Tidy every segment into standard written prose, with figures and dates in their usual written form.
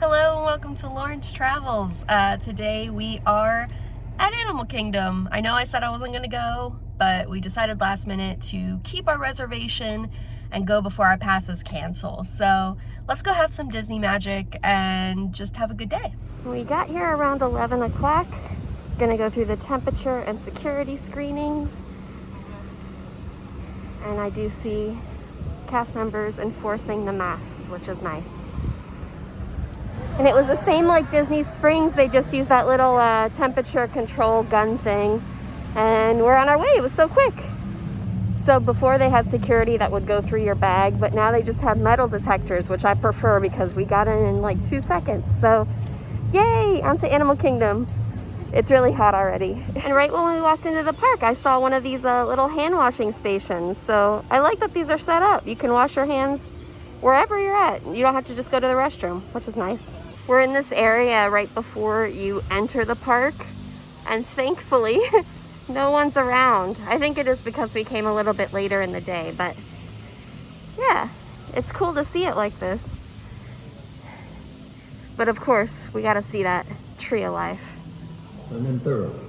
Hello and welcome to Lawrence Travels. Today we are at Animal Kingdom. I know I said I wasn't going to go, but we decided last minute to keep our reservation and go before our passes cancel. So let's go have some Disney magic and just have a good day. We got here around 11 o'clock. Gonna go through the temperature and security screenings. And I do see cast members enforcing the masks, which is nice. And it was the same like Disney Springs. They just used that little temperature control gun thing. And we're on our way. It was so quick. So before they had security that would go through your bag, but now they just have metal detectors, which I prefer because we got in like 2 seconds. So yay, onto Animal Kingdom. It's really hot already. And right when we walked into the park, I saw one of these little hand washing stations. So I like that these are set up. You can wash your hands wherever you're at. You don't have to just go to the restroom, which is nice. We're in this area right before you enter the park, and thankfully no one's around. I think it is because we came a little bit later in the day, but yeah, it's cool to see it like this. But of course, we gotta see that tree of life. And then thoroughly.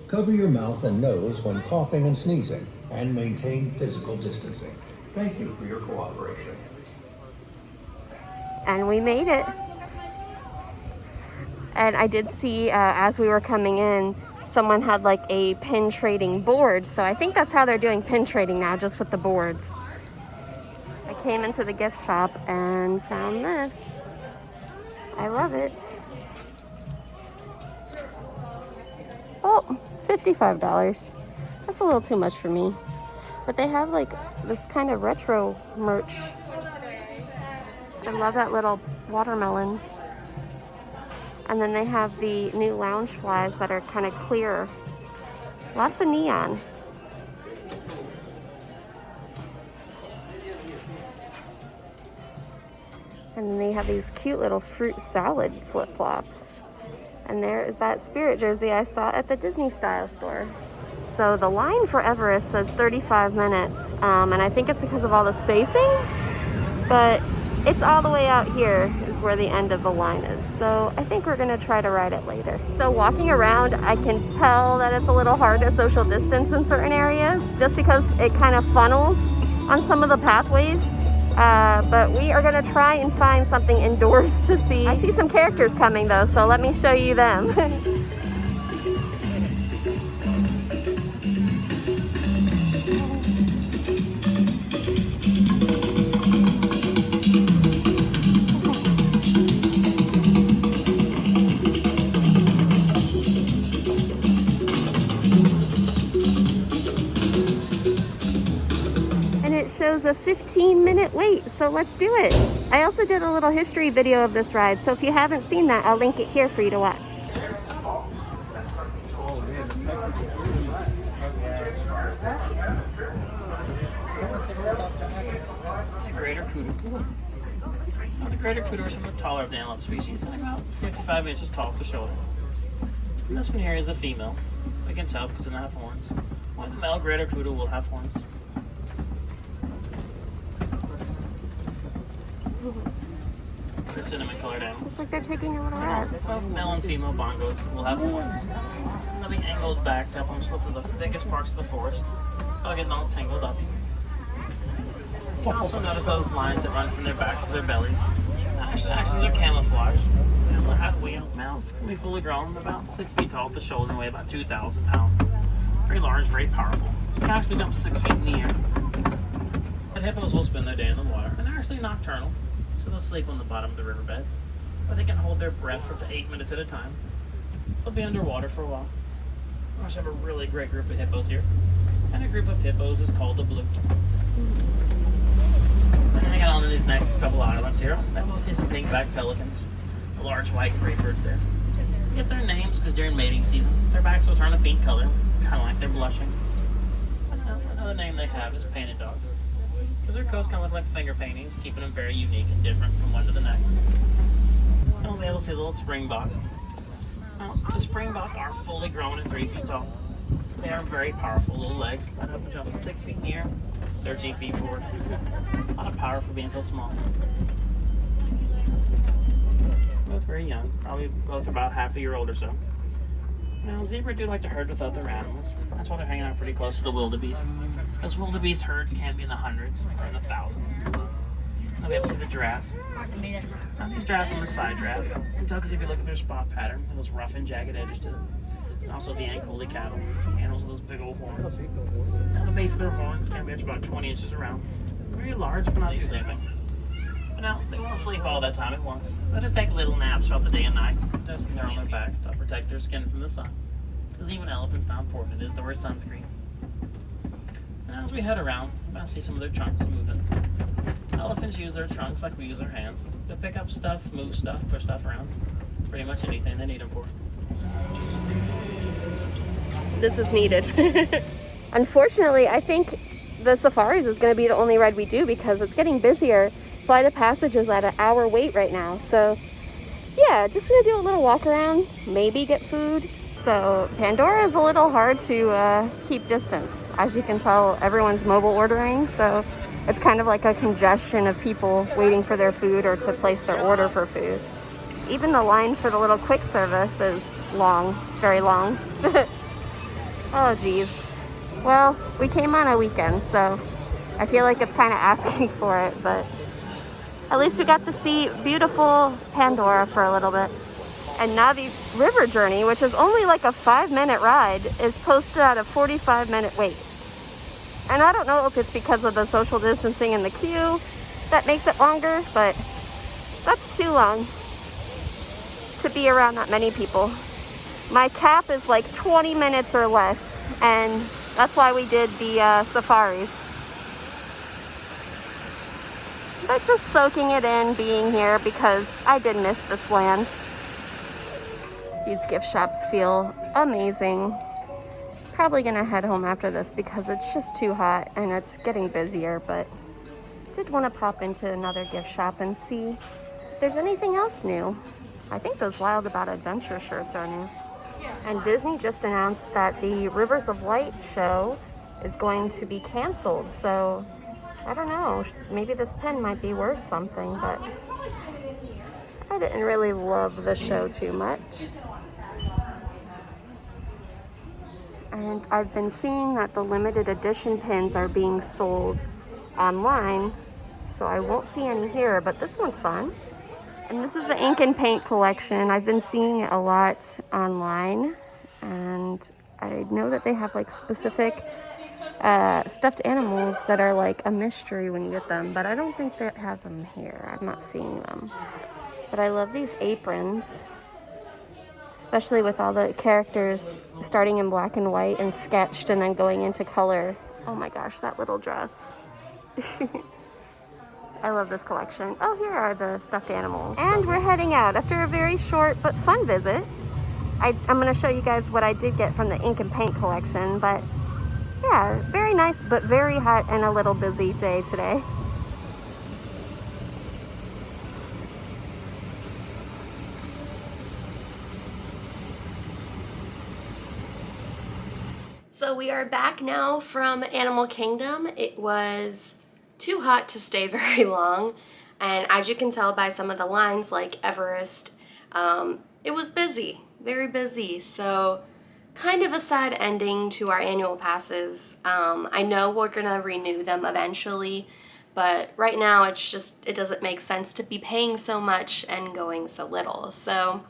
Cover your mouth and nose when coughing and sneezing, and maintain physical distancing. Thank you for your cooperation. And we made it. And I did see as we were coming in, someone had like a pin trading board. So I think that's how they're doing pin trading now, just with the boards. I came into the gift shop and found this. I love it. Oh, $55. That's a little too much for me. But they have like this kind of retro merch. I love that little watermelon. And then they have the new lounge flies that are kind of clear. Lots of neon. And then they have these cute little fruit salad flip-flops. And there is that Spirit jersey I saw at the Disney Style store. So the line for Everest says 35 minutes. And I think it's because of all the spacing. But it's all the way out here is where the end of the line is. So I think we're gonna try to ride it later. So walking around, I can tell that it's a little hard to social distance in certain areas just because it kind of funnels on some of the pathways. But we are gonna try and find something indoors to see. I see some characters coming though, so let me show you them. Shows a 15-minute wait, so let's do it. I also did a little history video of this ride, so if you haven't seen that, I'll link it here for you to watch. Greater Kudu. The greater Kudu are somewhat taller of the antelope species, and about 55 inches tall at the shoulder. And this one here is a female. I can tell because it doesn't have horns. One male greater Kudu will have horns. Cinnamon colored animals. Looks like they're taking a little rest. Both male and female bongos will have horns. And they'll be angled back to help them slip through the thickest parts of the forest. They'll get all tangled up. You can also notice those lines that run from their backs to their bellies. Actually, they're camouflage. And they'll have wheeled males. Can be fully grown, about 6 feet tall at the shoulder and weigh about 2,000 pounds. Very large, very powerful. This can actually jump 6 feet in the air. But hippos will spend their day in the water, and they're actually nocturnal. So they'll sleep on the bottom of the riverbeds, but they can hold their breath for up to 8 minutes at a time. They'll be underwater for a while. We also have a really great group of hippos here, and a group of hippos is called a blute. And then I got on to these next couple islands here. We'll see some pink-backed pelicans, the large white grapefruits there. They get their names because during mating season, their backs will turn a pink color, kind of like they're blushing. Another name they have is painted dogs, because their coats come with like finger paintings, keeping them very unique and different from one to the next. And we'll be able to see a little springbok. Now, the springbok are fully grown at 3 feet tall. They are very powerful little legs that up to jump 6 feet in the air, 13 feet forward. A lot of power for being so small. Both very very young, probably both about half a year old or so. Now, zebra do like to herd with other animals. That's why they're hanging out pretty close to the wildebeest. Those wildebeest herds can be in the hundreds or in the thousands. Now we have to see the giraffe. Now these giraffes on the side giraffe. You can tell because if you look at their spot pattern, those rough and jagged edges to them. And also the Ankole cattle, animals with those big old horns. Now the base of their horns can be about 20 inches around. Very large, but not sleeping. But now, they won't sleep all that time at once. They'll just take little naps throughout the day and night, just on their backs to protect their skin from the sun. Because even elephants know how important it is to wear sunscreen. Now as we head around, we're going to see some of their trunks moving. Elephants use their trunks like we use our hands to pick up stuff, move stuff, push stuff around. Pretty much anything they need them for. This is needed. Unfortunately, I think the safaris is going to be the only ride we do because it's getting busier. Flight of Passage is at an hour wait right now. So yeah, just going to do a little walk around, maybe get food. So Pandora is a little hard to keep distance. As you can tell, everyone's mobile ordering. So it's kind of like a congestion of people waiting for their food or to place their order for food. Even the line for the little quick service is long, very long. Oh geez. Well, we came on a weekend, so I feel like it's kind of asking for it, but at least we got to see beautiful Pandora for a little bit. And Navi River Journey, which is only like a 5-minute ride, is posted at a 45-minute wait. And I don't know if it's because of the social distancing in the queue that makes it longer, but that's too long to be around that many people. My cap is like 20 minutes or less, and that's why we did the safaris. But just soaking it in, being here, because I did miss this land. These gift shops feel amazing. Probably gonna head home after this because it's just too hot and it's getting busier, but did want to pop into another gift shop and see if there's anything else new. I think those Wild About Adventure shirts are new. And Disney just announced that the Rivers of Light show is going to be canceled, so I don't know, maybe this pen might be worth something, but I didn't really love the show too much. And I've been seeing that the limited edition pins are being sold online, so I won't see any here, but this one's fun. And this is the ink and paint collection. I've been seeing it a lot online, and I know that they have like specific stuffed animals that are like a mystery when you get them, but I don't think they have them here. I'm not seeing them. But I love these aprons, especially with all the characters starting in black and white and sketched and then going into color. Oh my gosh, that little dress. I love this collection. Oh, here are the stuffed animals. And we're heading out after a very short but fun visit. I'm going to show you guys what I did get from the ink and paint collection, but yeah, very nice but very hot and a little busy day today. So we are back now from Animal Kingdom. It was too hot to stay very long, and as you can tell by some of the lines like Everest, it was busy, very busy. So kind of a sad ending to our annual passes. I know we're gonna renew them eventually, but right now it's just, it doesn't make sense to be paying so much and going so little. So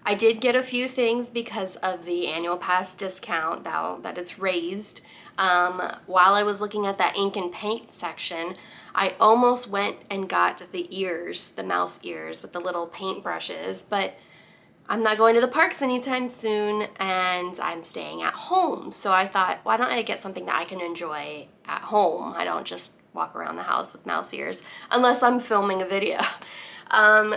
I did get a few things because of the annual pass discount now that it's raised. While I was looking at that ink and paint section, I almost went and got the ears, the mouse ears with the little paint brushes, but I'm not going to the parks anytime soon and I'm staying at home. So I thought, why don't I get something that I can enjoy at home? I don't just walk around the house with mouse ears unless I'm filming a video.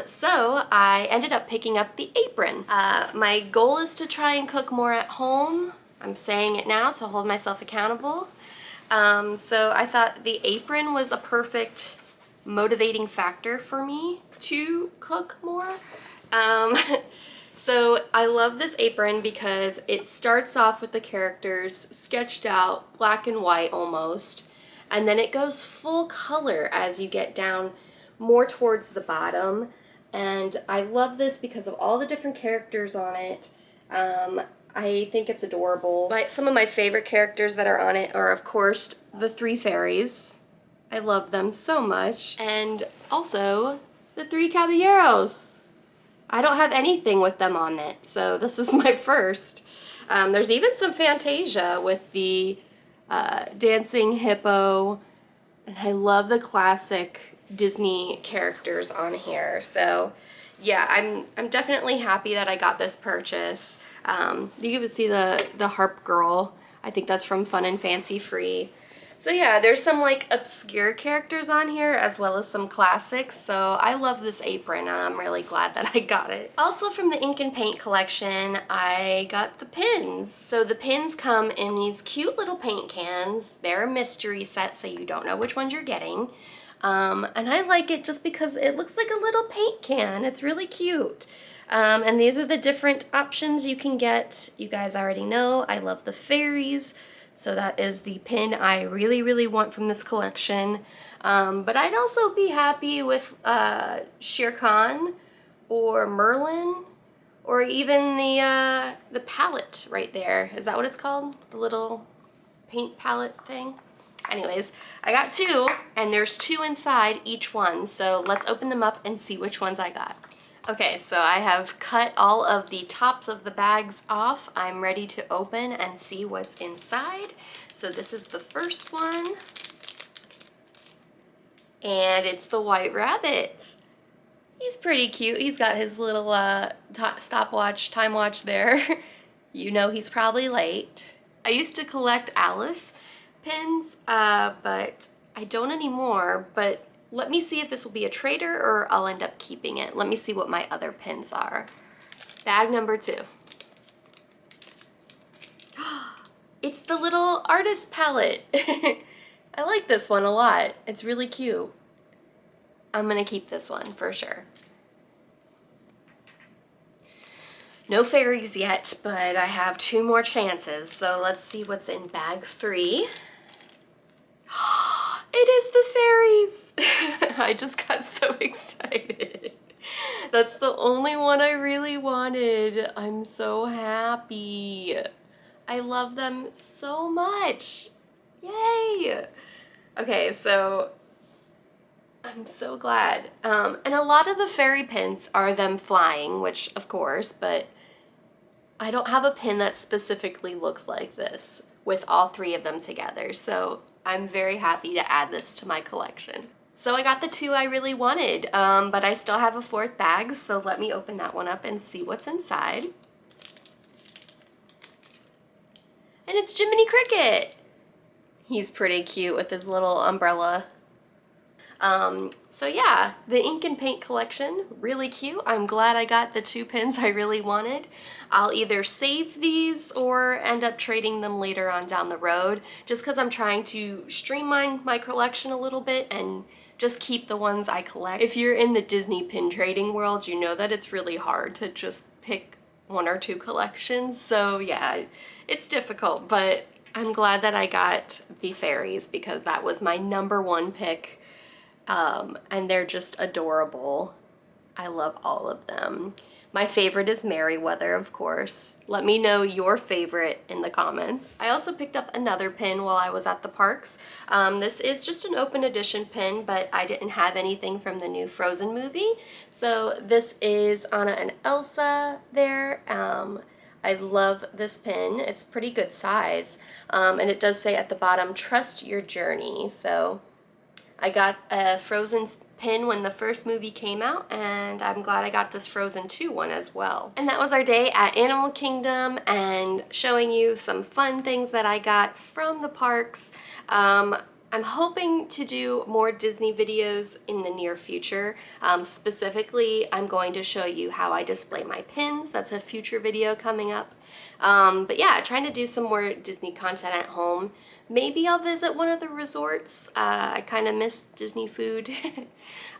So I ended up picking up the apron. My goal is to try and cook more at home. I'm saying it now to hold myself accountable. So I thought the apron was a perfect motivating factor for me to cook more. So I love this apron because it starts off with the characters sketched out, black and white almost, and then it goes full color as you get down more towards the bottom. And I love this because of all the different characters on it. I think it's adorable. Some of my favorite characters that are on it are, of course, the 3 fairies. I love them so much. And also the 3 caballeros. I don't have anything with them on it, so this is my first. There's even some Fantasia with the dancing hippo. And I love the classic Disney characters on here. So yeah, I'm definitely happy that I got this purchase. You can even see the harp girl. I think that's from Fun and Fancy Free. So yeah, there's some like obscure characters on here as well as some classics. So I love this apron and I'm really glad that I got it. Also from the Ink and Paint collection, I got the pins. So the pins come in these cute little paint cans. They're a mystery set, so you don't know which ones you're getting. And I like it just because it looks like a little paint can. It's really cute. And these are the different options you can get. You guys already know I love the fairies. So that is the pin I really, really want from this collection. But I'd also be happy with Shere Khan or Merlin or even the palette right there. Is that what it's called? The little paint palette thing? Anyways, I got 2 and there's 2 inside each one. So let's open them up and see which ones I got. Okay, so I have cut all of the tops of the bags off. I'm ready to open and see what's inside. So this is the first one. And it's the White Rabbit. He's pretty cute. He's got his little stopwatch, time watch there. You know he's probably late. I used to collect Alice pins, but I don't anymore. But let me see if this will be a trader or I'll end up keeping it. Let me see what my other pins are. Bag number 2. It's the little artist palette. I like this one a lot. It's really cute. I'm gonna keep this one for sure. No fairies yet, but I have 2 more chances. So let's see what's in bag 3. It is the fairies. I just got so excited. That's the only one I really wanted. I'm so happy. I love them so much. Yay! Okay, so I'm so glad. And a lot of the fairy pins are them flying, which of course, but I don't have a pin that specifically looks like this with all 3 of them together. So I'm very happy to add this to my collection. So I got the 2 I really wanted, but I still have a 4th bag, so let me open that one up and see what's inside. And it's Jiminy Cricket! He's pretty cute with his little umbrella. So yeah, the Ink and Paint collection, really cute. I'm glad I got the 2 pins I really wanted. I'll either save these or end up trading them later on down the road, just because I'm trying to streamline my collection a little bit and just keep the ones I collect. If you're in the Disney pin trading world, you know that it's really hard to just pick 1 or 2 collections. So yeah, it's difficult, but I'm glad that I got the fairies because that was my #1 pick. And they're just adorable. I love all of them. My favorite is Merryweather, of course. Let me know your favorite in the comments. I also picked up another pin while I was at the parks. This is just an open edition pin, but I didn't have anything from the new Frozen movie. So this is Anna and Elsa there. I love this pin. It's pretty good size. And it does say at the bottom, trust your journey. So I got a Frozen pin when the first movie came out, and I'm glad I got this Frozen 2 one as well. And that was our day at Animal Kingdom and showing you some fun things that I got from the parks. I'm hoping to do more Disney videos in the near future. Specifically, I'm going to show you how I display my pins. That's a future video coming up. But yeah, trying to do some more Disney content at home. Maybe I'll visit one of the resorts. I kind of miss Disney food.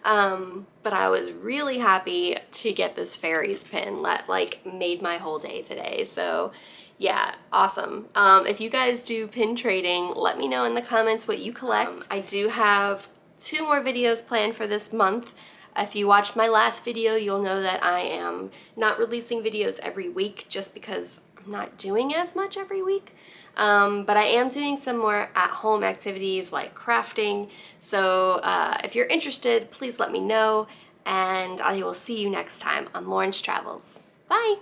But I was really happy to get this fairies pin that like made my whole day today. So yeah, awesome. If you guys do pin trading, let me know in the comments what you collect. I do have 2 more videos planned for this month. If you watched my last video, you'll know that I am not releasing videos every week just because I'm not doing as much every week. But I am doing some more at-home activities like crafting. So if you're interested, please let me know, and I will see you next time on Lauren's Travels. Bye!